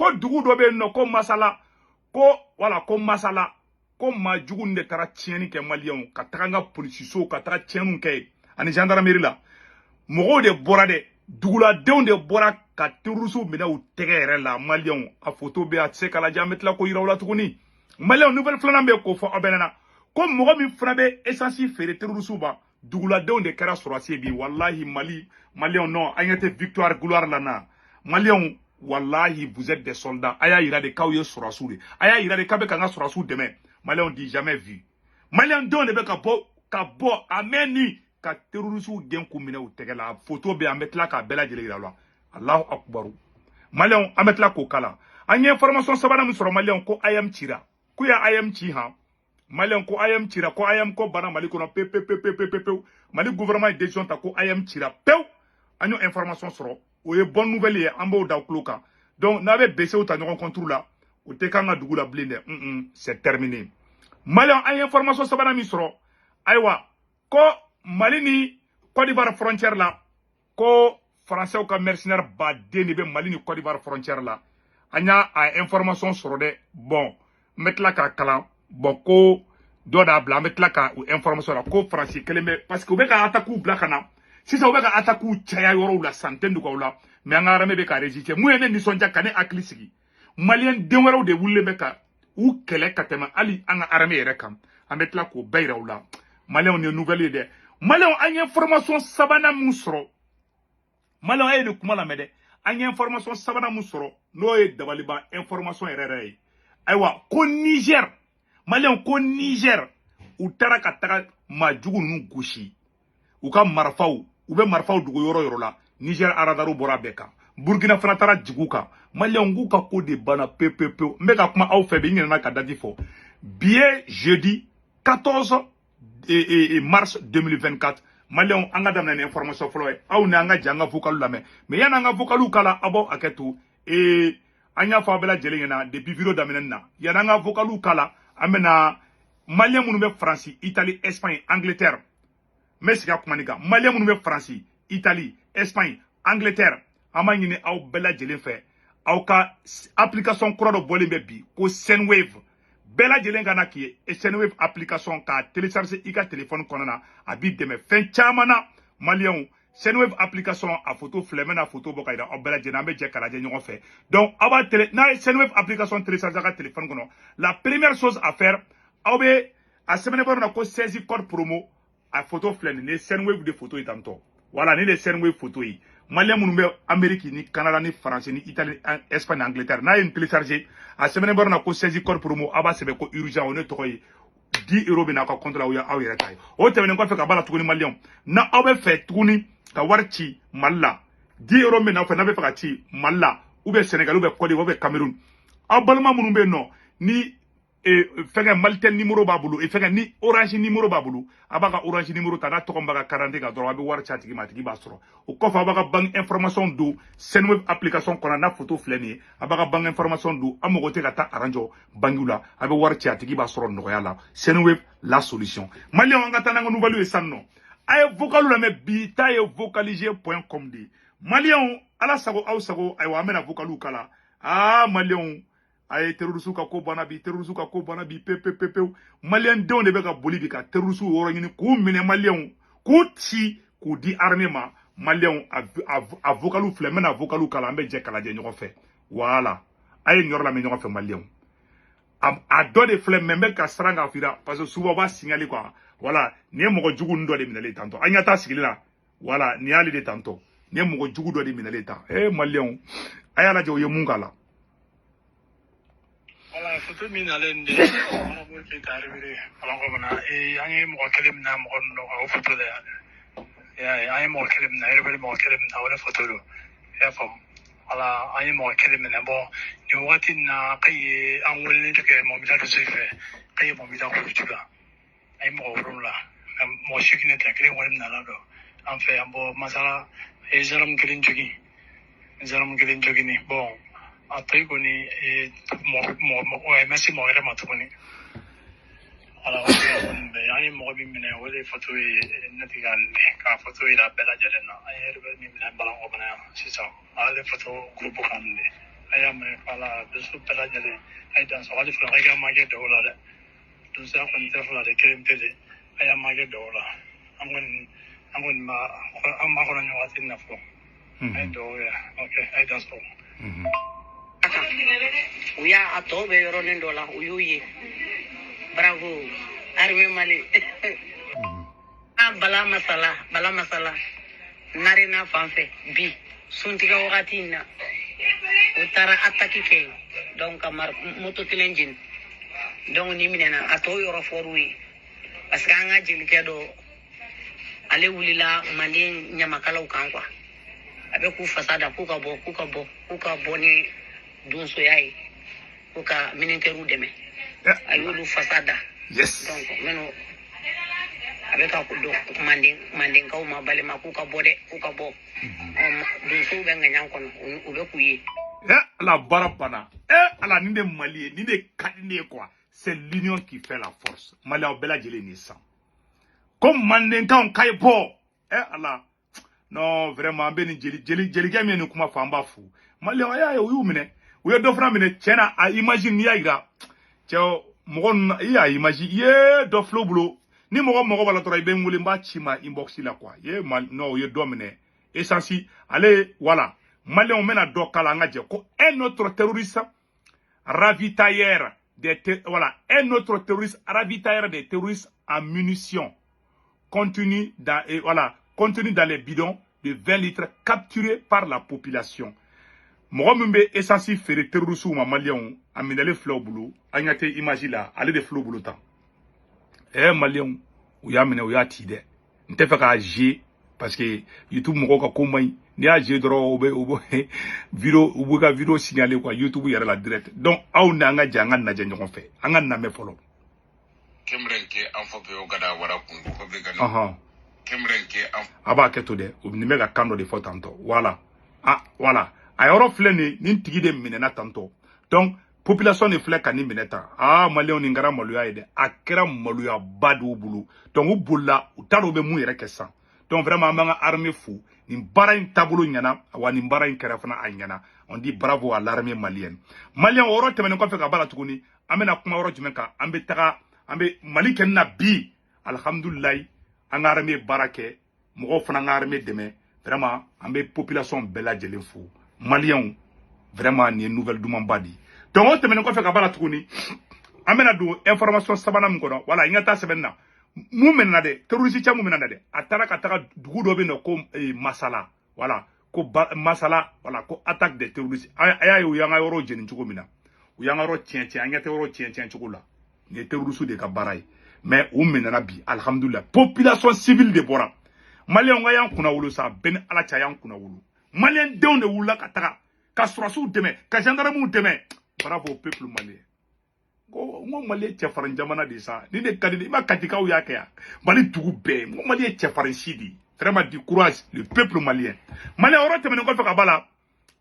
ko dugu do be no ko masala ko wala ko masala ko majugu ne tara tieni ke malien ka tanga police so ka tara tienu ke ani gendarmerie la mogo de bora de dugula deun de bora ka turusu mina u tegere la malien a photo be a se kala jametla ko yirawla tuguni malien nouvelle flana be ko fo abenana ko mogo mi frabe essence fere turusu ba dugula deun de kera sorasi bi wallahi malien non ayete victoire gloire lana malien wallahi vous êtes des soldats aya ira de kawye sorasu de aya ira de kabe kanga sorasu demain malien dit jamais vu malien deun de be ka bo ameni ka terroristu den ku minɛ u tɛgɛ la photo be an bɛ tila ka bɛɛ lajɛlen yira la Allahu akbar malien an bɛ tila k'o kala an ye information sabanan min sɔrɔ malien ko ayam cira ko ya ayam ci han malien ko ayam cira ko ayam ko bana mali kɔnɔ pe mali gouvernement décision ta ko ayam cira pew an yo information sɔrɔ o ye bonne nouvelle ye an b'o da kulo kan donc n'a bɛ bese u ta ɲɔgɔn contre la o tɛ kan ka dugu la bilen dɛ c'est terminé malien an ye information sabanan min sɔrɔ ayiwa ko Mali ni Côte d'Ivoire frontière la ko français ka mercenaire ba den de be Mali ni Côte d'Ivoire frontière la anya a information sɔrɔ dɛ bon metla ka kalan bon ko do da bla metla ka information la ko français kelen be parce que o be ka attaque bla kana sisa o be ka attaque caya yɔrɔ la centaine de ko la mais an armée be ka résister mu ye ne nisɔndiya ka ne hakili sigi malien den wɛrɛw de wulle be ka u kɛlɛ ka tɛmɛ hali an ka armée yɛrɛ kan an be tila k'o bɛɛ yira u la malien ni nouvelle ye dɛ malien an ye information sabanan mun sɔrɔ malien a ye de kuma lamɛn dɛ an ye information sabanan mun sɔrɔ n'o ye dabaliban information yɛrɛ ye ayiwa ko Niger malien ko Niger u taara ka taga majugu ninnu gosi u ka marifaw u bɛ marifaw dogo yɔrɔ yɔrɔ la Niger aradaru bɔra bɛɛ kan Burkina fana taara jigu kan malien k'u ka ko de banna pewu n bɛ ka kuma aw fɛ bi n ɲinɛna ka dati fɔ bi ye jeudi 14 mars 2024 malien an ka daminɛ ni information fɔlɔ ye aw ni an ka jɛ an ka vocal lamɛn mais yani an ka vocal kala a b'aw hakɛ to an y'a fɔ a bɛɛ lajɛlen ɲɛna depuis video daminɛ na yani an ka vocal kala an bɛna malien minnu bɛ France Italie Espagne Angleterre n bɛ sigi a kuma nin kan malien minnu bɛ France Italie Espagne Angleterre an b'a ɲini aw bɛɛ lajɛlen fɛ aw ka application kura dɔ bɔlen bɛ bi ko Sendwave bɛɛ lajɛlen ka na k'i ye Sendwave application k'a télécharger i ka téléphone kɔnɔ na a b'i dɛmɛ fɛn caman na malien Sendwave application a photo filɛ n bɛna photo bɔ ka yira aw bɛɛ lajɛlen an bɛ jɛ ka lajɛ ɲɔgɔn fɛ donc aw b'a n'a ye Sendwave application télécharger a ka téléphone kɔnɔ la première chose à faire aw bɛ a sɛbɛnnen bɔ na ko 16 code promo a photo filɛ nin ye Sendwave de photo ye tantɔ voilà ni de Sendwave photo ye malien minnu bɛ Amérique ni Canada ni France ni Italie Espagne Angleterre n'a ye nin télécharger a sɛbɛnnen bɔ na ko 16 code promo a b'a sɛbɛn ko urgent o ne tɔgɔ ye 10 € bɛ na aw ka compte la aw yɛrɛ ta ye o tɛmɛnen kɔfɛ ka b'a la tuguni malien na aw bɛ fɛ tuguni ka wari ci Mali la 10 € bɛ n'aw fɛ n'a bɛ fɛ ka ci Mali la ou bien Sénégal ou bien Côte d'Ivoire ou bien Cameroun aw balima minnu bɛ yen nɔ ni fɛngɛ Maltel numéro b'a bolo fɛngɛ ni Orange numéro b'a bolo a b'a ka Orange numéro ta n'a tɔgɔ b'a ka carte kan dɔrɔn a bɛ wari ci a tigi ma a tigi b'a sɔrɔ o kɔfɛ a b'a ka banque information don Sendwave application kɔnɔ n'a photo filɛ nin ye a b'a ka banque information don an mago tɛ ka taa aranjɔ banque la a bɛ wari ci a tigi b'a sɔrɔ nɔgɔya la Sendwave la solution malien an ka taa n'an ka nouvelle ye san nɔ a ye vocal lamɛn bi ta ye vocaliser.com de ye malien ala sago aw sago ayiwa an bɛna vocal kala malien a ye terroriste ka ko banna bi terroriste ka ko banna bi pewu malien denw de bɛ ka boli bi ka terroriste yɔrɔ ɲini k'u minɛ malien k'u ci k'u di armée ma malien a vocal filɛ n bɛna vocal kala an bɛ jɛ ka lajɛ ɲɔgɔn fɛ voilà a ye nin yɔrɔ lamɛn ɲɔgɔn fɛ malien a dɔ de filɛ mais n bɛ ka siran k'a fira parce que souvent b'a signalé quoi voilà nin ye mɔgɔ jugu dɔ de minɛlen tantɔ an ɲɛ t'a sigili la voilà nin y'ale de tantɔ nin ye mɔgɔ jugu dɔ de minɛlen tan malien a y'a lajɛ o ye mun k'a la Voilà, photo min nalen de ala mo ke taribire ala ko bana an ye mɔgɔ kelen min na mɔgɔ ninnu ka o photo la an ye mɔgɔ kelen min na yɛrɛ mɔgɔ kelen min na o de photo do y'a faamu ala an ye mɔgɔ kelen min na bon nin wagati in na k'a ye an welelen tɛ kɛ mɔbila dɔ so fɛ k'a ye mɔbila kuluju la an ye mɔgɔ wolonwula mɔgɔ seegin tɛ kelen wari min nana dɔn an fɛ yan bɔn masala a ye zaramu kelen jogin ni bon a tɔ kɔni mɛsi mɔgɔ wɛrɛ ma tuguni ala an ye mɔgɔ min minɛ o de photo ye ne tɛ ka photo yira bɛɛ lajɛlen na an ye yɛrɛ min minɛ balan kɔnɔ yan sisan ale photo groupe kan de a y'a minɛ k'a wala dusu pela jale ay dan so wali fula ga mage da wala da dusu kon te fula de krim tele ay mage da wala angon ma amma ko na watin na fo ay do ya okay ay dan so uya atobe yoro nendola uyuye bravo arme mali bala masala narina fanfe bi suntiga wakati na utara ataki ke donc amar moto tilenjin donc ni minena ato yoro forwi parce que anga jil kedo ale wulila mande nyama kala ukankwa abe ku fasada ku ka bo ni dunso yayi ku ka minenteru deme ayulu fasada yes donc meno avec un coup de manding ka ma bale ma ku ka bode ku ka bo dunso be nganya kono ube kuyi la barabana ala ninde mali ninde kadine quoi c'est l'union qui fait la force mali au bela jele ni sang comme manding ka on kay bo ala non vraiment ben jeli ga mi kuma famba fu mali ya yu mine uyo do fra mine chena a imagine ya ira cheo mogon ya imagine ye do flow bulo ni mogo bala tora ibe ngule mba chima inbox la quoi ye mal no ye domine essentiel allez voilà malé on mena do kala ngaje ko un autre terroriste ravitailleur voilà un autre terroriste ravitailleur des terroristes en munitions contenu dans les bidons de 20 litres capturés par la population. Mogo mbe essentiel faire terroriste ou malien aminale flow bulu anyate image la aller de flow bulu ta malien ou ya mine ou ya tide nte fa ka j parce que YouTube mogo ka ko may ni a j dro obo vidéo ou ga vidéo signaler quoi YouTube yara la direct donc aw na nga janga na je ñoko fe anga na me folo kemrenke en fope o gada wara kungu ko be gano kemrenke aba keto de o ni mega kando de fotanto voilà voilà ayoro fleni ni tigi de minena tanto donc population ne flek ani mineta malien ni ngara maluya ide akera maluya badu bulu donc u bulla utaro be mu yere kessa donc vraiment manga armée fou ni bara in tabulu nyana wani bara in kerafana anyana on dit bravo à l'armée malienne malien oro temene ko fe ka bala tukuni amena kuma oro jumenka ambe mali kenna bi alhamdulillah an armée barake mo fana armée deme vraiment ambe population bela jelen fou malien vraiment ni nouvelle dumambadi donc on temene ko fe ka bala tukuni amena do information sabana mkono wala ingata sebenna mu menna de terroriste cha mu menna de atara ka taka dugu do be no ko masala voilà ko masala voilà ko attaque des terroristes aya yo yanga yoro jeni chuko mina u yanga ro tien anya te yoro tien chuko la ni terroriste de ka baray mais u menna bi alhamdulillah population civile de bora malien nga yan kuna wulu sa ben ala cha yan kuna wulu malien de on de wula ka taka ka surasu deme ka gendarme deme bravo au peuple malien ngo mali chefarin jamana de sa ni de kadidi ma katika u yake ya bali tugu be ngo mali chefarin shidi vraiment du courage le peuple malien malien orote men ko faka bala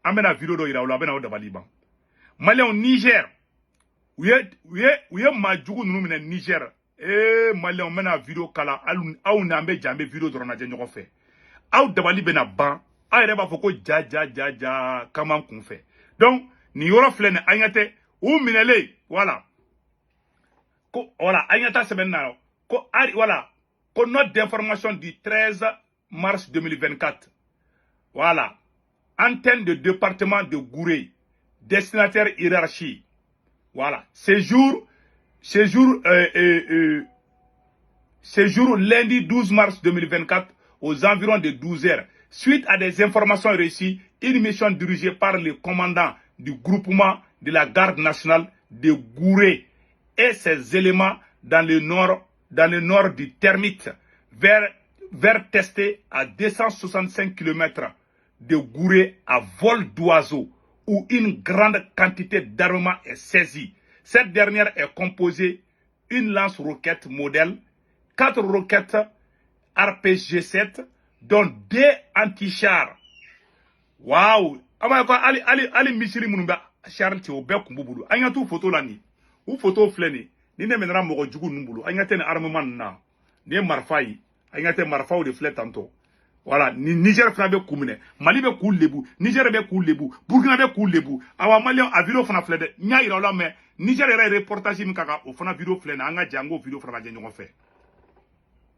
amena video do ira wala bena o da baliba malien au Niger uye majugu nunu mena Niger malien mena video kala au na ambe jambe video do na je nyoko fe au da bali bena ban ayre ba foko ja kama kun fe donc ni yoro flene anyate ou minele voilà voilà, voilà, note d'information du 13 mars 2024. Voilà, antenne de département de Gouré, destinataire hiérarchie. Voilà, séjour lundi 12 mars 2024 aux environs de 12 heures. Suite à des informations reçues, une mission dirigée par le commandant du groupement de la garde nationale de Gouré et ses éléments dans le nord du Termite vers tester à 265 km de Gouré à vol d'oiseau où une grande quantité d'armement est saisie. Cette dernière est composée d'une lance-roquette modèle, 4 roquettes RPG-7 dont 2 anti-chars. Waouh! Ali misiri munumba char ti obe kumbulu. Anya tu photo la ni. Ou photo fleni ni ne menera mogo jugu numbulu anya te armement na ni marfai anya te marfao de flet tanto Voilà, Niger fana be kumine, Mali be k'u lebu, Niger be k'u lebu, Burkina be k'u lebu. Awa Malien a vidéo fana filɛ dɛ. Nya ira la mais Niger yɛrɛ reportage min kaka o fana vidéo filɛ na anga jango vidéo fana lajɛ ɲɔgɔn fɛ.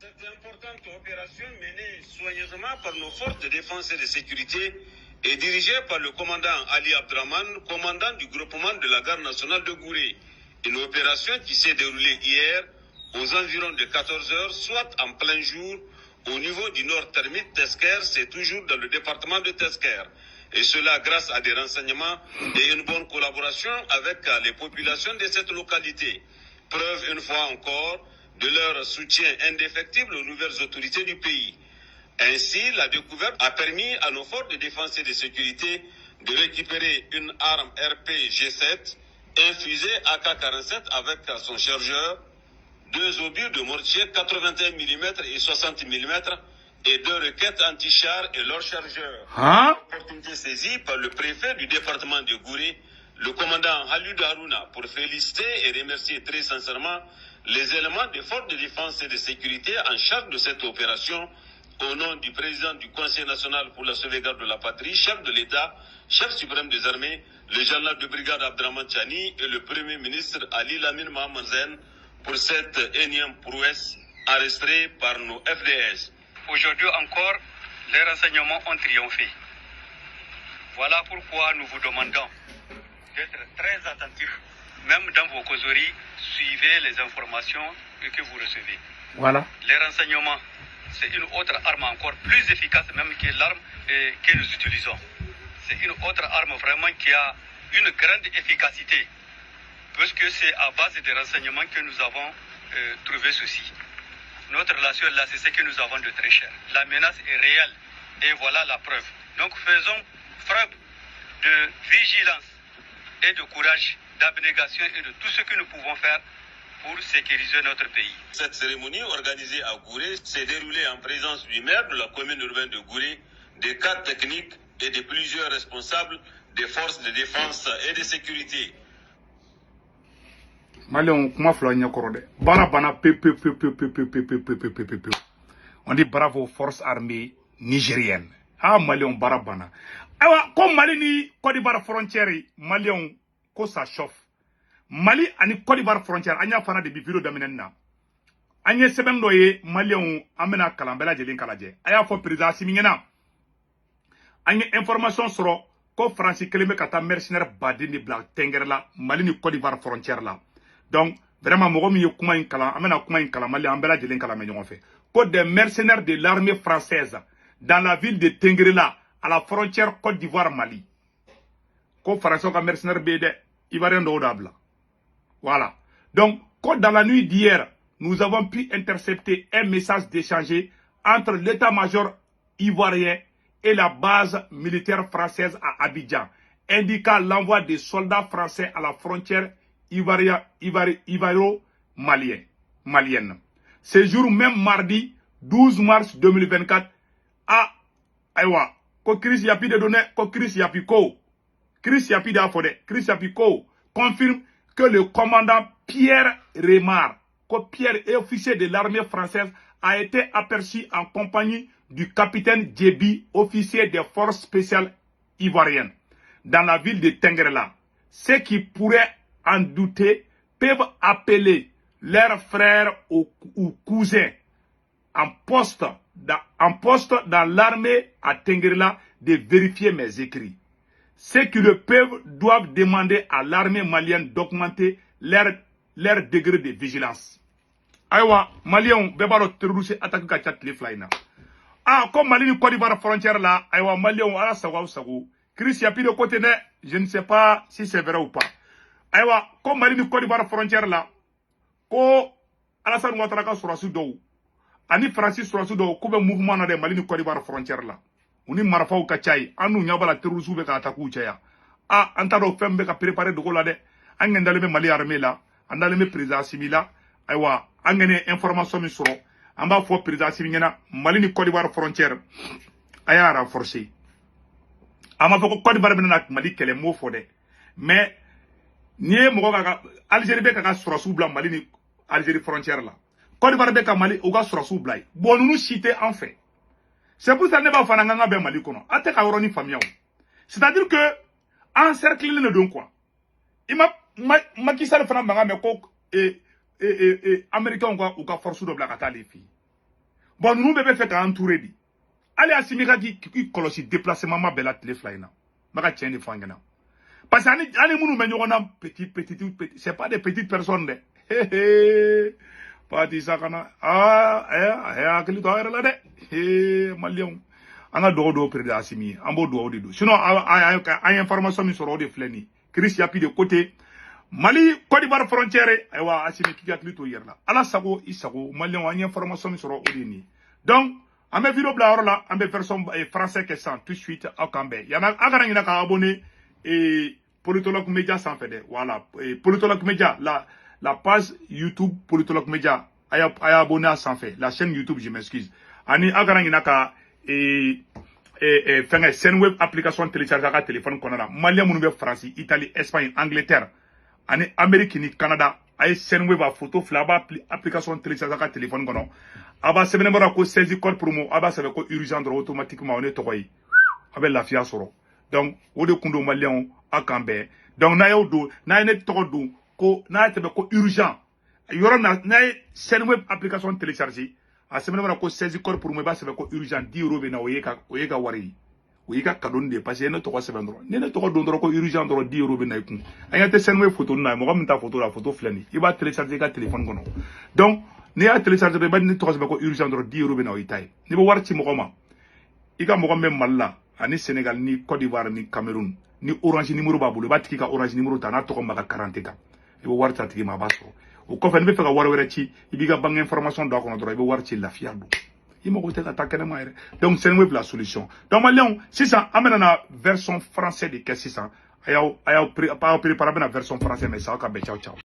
Cette importante opération menée soigneusement par nos forces de défense et de sécurité est dirigée par le commandant Ali Abdraman, commandant du groupement de la garde nationale de Gouré. Une opération qui s'est déroulée hier aux environs de 14 h, soit en plein jour, au niveau du nord termite Tesker, c'est toujours dans le département de Tesker. Et cela grâce à des renseignements et une bonne collaboration avec les populations de cette localité. Preuve une fois encore de leur soutien indéfectible aux nouvelles autorités du pays. Ainsi, la découverte a permis à nos forces de défense et de sécurité de récupérer une arme RPG-7, un fusil AK-47 avec son chargeur, 2 obus de mortier 81 mm et 60 mm et 2 roquettes anti-char et leur chargeur. Opportunité saisie par le préfet du département de Gouré, le commandant Halud Harouna, pour féliciter et remercier très sincèrement les éléments des forces de défense et de sécurité en charge de cette opération, au nom du président du Conseil national pour la sauvegarde de la patrie, chef de l'État, chef suprême des armées, le général de brigade Abdraman Chani et le premier ministre Ali Lamine Mohamed Zen, pour cette énième prouesse enregistrée par nos FDS. Aujourd'hui encore, les renseignements ont triomphé. Voilà pourquoi nous vous demandons d'être très attentifs. Même dans vos causeries, suivez les informations que vous recevez. Voilà. Les renseignements, c'est une autre arme encore plus efficace même que l'arme que nous utilisons. C'est une autre arme vraiment qui a une grande efficacité. Parce que c'est à base des renseignements que nous avons trouvé ceci. Notre relation là, c'est ce que nous avons de très cher. La menace est réelle et voilà la preuve. Donc faisons preuve de vigilance et de courage, d'abnégation et de tout ce que nous pouvons faire pour sécuriser notre pays. Cette cérémonie organisée à Gouré s'est déroulée en présence du maire de la commune urbaine de Gouré, des cadres techniques et de plusieurs responsables des forces de défense et de sécurité. Malien, comment faire une accorde? Barabana, on dit bravo aux forces armées nigériennes. Ah, Malien, barabana. Alors, comme Mali ni Côte d'Ivoire frontière, Malien, ko ça chauffe. Mali ani Côte d'Ivoire frontière, anya fana de biviro daminena. Anya seben doye, Malien, amena kalambela jelin kalaje. Aya fo président simingena. Anya information soro, ko Francis Keleme kata mercenaire badini black tengerla, Mali ni Côte d'Ivoire frontière là. Donc, vraiment, je suis des mercenaires de l'armée française dans la ville de Tengrela, à la frontière Côte d'Ivoire-Mali. Voilà. Donc, dans la nuit d'hier, nous avons pu intercepter un message d'échanger entre l'état-major ivoirien et la base militaire française à Abidjan, indiquant l'envoi des soldats français à la frontière ivoiro-malienne. Ce jour même mardi 12 mars 2024 à Aïwa, Chris Yapi de données, Chris Yapiko confirme que le commandant Pierre Remard, Pierre est officier de l'armée française, a été aperçu en compagnie du capitaine Djebi, officier des forces spéciales ivoiriennes, dans la ville de Tengrela. Ce qui pourrait en douter peuvent appeler leurs frères ou cousins en poste dans l'armée à Tengrela de vérifier mes écrits. Ceux qui le peuvent doivent demander à l'armée malienne d'augmenter leur degré de vigilance. Aïwa, Maliens, Bébaro terroriste attaque Kachat les flyna. Ah, comme Mali ni Côte d'Ivoire frontière là, Aïwa, Maliens, ala sago. Chris Yapi de côté, je ne sais pas si c'est vrai ou pas. Aïwa, comme Mali ni Côte d'Ivoire frontière là, ko Alassane Ouattara ka surasu dou, ani Francis surasu dou, ko be mouvement na de Mali ni Côte d'Ivoire frontière là. Uni marfaw ka chay, anu nyabala terroriste be ka attaque chaya. Ah, antado fembe ka préparer de gola de, angendale me Mali armée là, andale me président simila, aïwa, angene information mi soro, amba fo président simingena, Mali ni Côte d'Ivoire frontière, aya renforcer. Ama fo ko Côte d'Ivoire bena Mali kele mo fo de, mais nie mo ka Algérie be ka surasu bla Mali ni Algérie frontière là. Côte d'Ivoire be ka Mali o ka surasu bla. Bon nous citer en fait. C'est pour ça que ne b'a fana nganga be Mali kono. Ate ka woro ni famia. C'est-à-dire que encercler le don quoi. Il Macky Sall fana manga me ko américain quoi ou ka force de blakata les filles. Bon nous bébé fait ka entourer di. Allez Assimi ka ki kolosi déplacement ma bela télé flyna. Maka tien de fangana. Parce que ani munu me nyona petit c'est pas des petites personnes de. Parti sakana akili to ayra la de malion anga do président Assimi ambo do de do sinon ay information mi soro de fleni Chris yapi de côté Mali Côte d'Ivoire frontière aywa Assimi ki akili to yerla ala sago isago malion ay information mi soro odini donc ambe vidéo bla orla ambe version français que ça tout de suite au Cambé yana agara ngina ka abonné et politologue média sans fait voilà politologue média la page YouTube Politologue Média aya abonné à sans fait la chaîne YouTube je m'excuse ani agarang naka fenga scène web application télécharger ka téléphone konana malien munu be France Italie Espagne Angleterre ani Amérique ni Canada ay scène web a photo flaba application télécharger ka téléphone kono aba sebene mara ko saisi code promo aba sabe ko urgent automatiquement on est tokoy abe la fia soro donc o de kundo malien akambe donc na yodo na ne tokodo ko na tebe ko urgent yoro na scène web application télécharger a semaine wala ko saisi code pour me ba sebe ko urgent 10 € be na oyeka wari oyeka kadon de parce que ne to ko sebe ndro ne to ko don ko urgent ndro 10 € be na ikun ayate scène web photo na mo ko mta photo la photo flani i ba télécharger ka téléphone gono donc ne ya télécharger be ba ne to ko sebe ko urgent ndro 10 € be na oyitay ni bo warti mo ko ma ika mo ko même malla ani Sénégal ni Côte d'Ivoire ni Cameroun ni Orange numéro ba bulu ba tiki ka Orange numéro ta na to ko maka 40 ka ibo warta tigi ma baso o ko fa ne be fa ka wara wara ci ibiga bang information do ko no dro ibo warti la fiardu imo ko te attaquer ma ere donc c'est une la solution donc malien si ça amena na version français de 600 aya préparer na version français mais ça ka be ciao ciao